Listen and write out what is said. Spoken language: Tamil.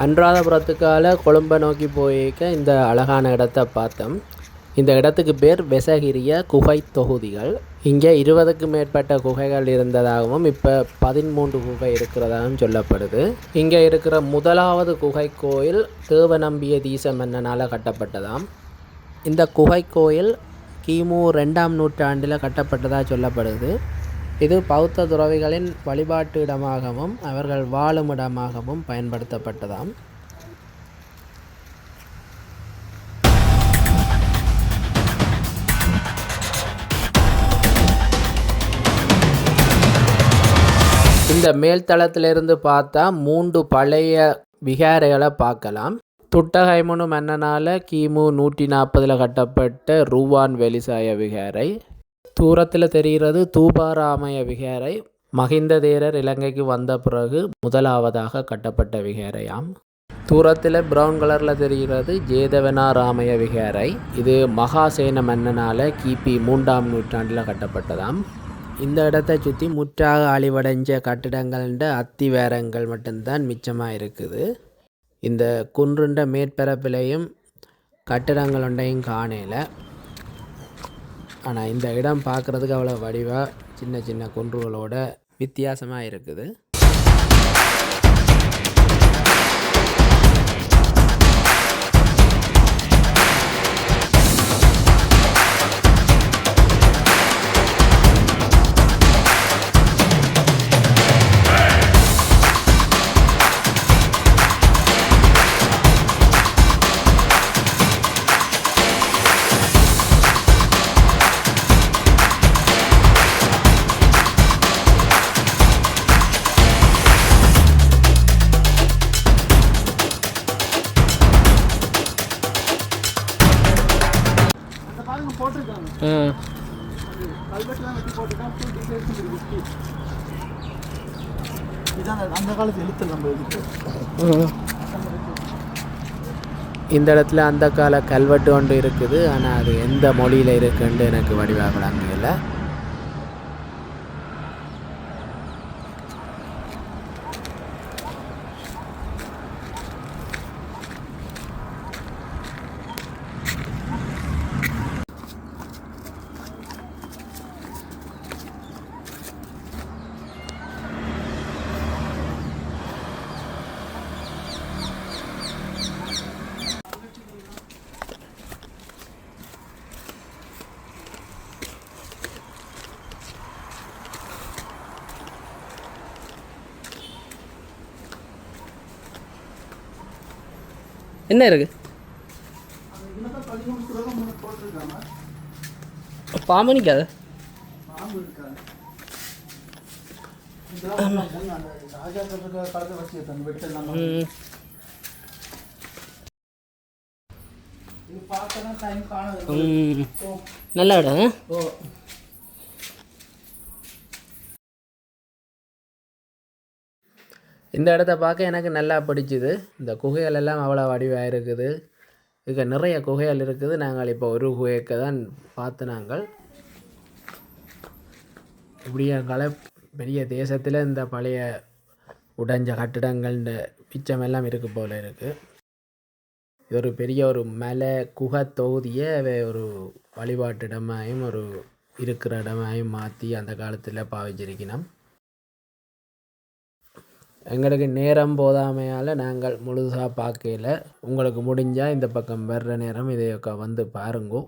அனுராதபுரத்துக்கால கொழும்பை நோக்கி போயிருக்க இந்த அழகான இடத்தை பார்த்தோம். இந்த இடத்துக்கு பேர் வெசகிரிய குகை தொகுதிகள். இங்கே 20க்கும் மேற்பட்ட குகைகள் இருந்ததாகவும் இப்போ 13 குகை இருக்கிறதாகவும் சொல்லப்படுது. இங்கே இருக்கிற முதலாவது குகை கோயில் தேவநம்பிய தீச மன்னனால் கட்டப்பட்டதாம். இந்த குகை கோயில் கிமு 2ஆம் நூற்றாண்டில் கட்டப்பட்டதாக சொல்லப்படுது. இது பௌத்த துறவிகளின் வழிபாட்டு இடமாகவும் அவர்கள் வாழும் இடமாகவும் பயன்படுத்தப்பட்டதாம். இந்த மேல்தளத்திலிருந்து பார்த்தா 3 பழைய விகாரைகளை பார்க்கலாம். துட்டகைமுனு மன்னனால் கிமு 140 கட்டப்பட்ட ரூவான் வெலிசாய விகாரை. தூரத்தில் தெரிகிறது தூபாராமய விகாரை. மகிந்த தேரர் இலங்கைக்கு வந்த பிறகு முதலாவதாக கட்டப்பட்ட விகாரையாம். தூரத்தில் ப்ரௌன் கலரில் தெரிகிறது ஜேதவனாராமய விகாரை. இது மகாசேன மன்னனால் கிபி 3ஆம் நூற்றாண்டில் கட்டப்பட்டதாம். இந்த இடத்தை சுற்றி முற்றாக அழிவடைஞ்ச கட்டிடங்கள்ன்ற அத்திவேரங்கள் மட்டும்தான் மிச்சமாக இருக்குது. இந்த குன்றுண்ட மேற்பரப்பிலையும் கட்டிடங்கள் ஒன்றையும் காணல. ஆனால் இந்த இடம் பார்க்குறதுக்கு அவ்வளோ வடிவாக சின்ன சின்ன குன்றுகளோட வித்தியாசமாக இருக்குது. இந்த இடத்துல அந்த கால கல்வெட்டு ஒன்று இருக்குது. ஆனால் அது எந்த மொழியில் இருக்குன்னு எனக்கு வடிவாக விளங்கல. என்ன இருக்கு? பாம்பு நிற்காது. நல்ல இடம். இந்த இடத்த பார்க்க எனக்கு நல்லா பிடிச்சிது. இந்த குகைகள் எல்லாம் அவ்வளோ வடிவாக இருக்குது. இதுக்கு நிறைய குகைகள் இருக்குது. நாங்கள் இப்போ ஒரு குகைக்கு தான் பார்த்து நாங்கள் இப்படியாங்கால பெரிய தேசத்தில் இந்த பழைய உடைஞ்ச கட்டிடங்கள் மிச்சமெல்லாம் இருக்கு போல் இருக்குது. இது ஒரு பெரிய ஒரு மலை குகை தொகுதியை ஒரு வழிபாட்டு இடமாயும் ஒரு இருக்கிற இடமாயும் மாற்றி அந்த காலத்தில் பாவிச்சிருக்கணும். எங்களுக்கு நேரம் போதாமையால் நாங்கள் முழுசாக பார்க்கல. உங்களுக்கு முடிஞ்சால் இந்த பக்கம் வர்ற நேரம் இதை வந்து பாருங்கோ.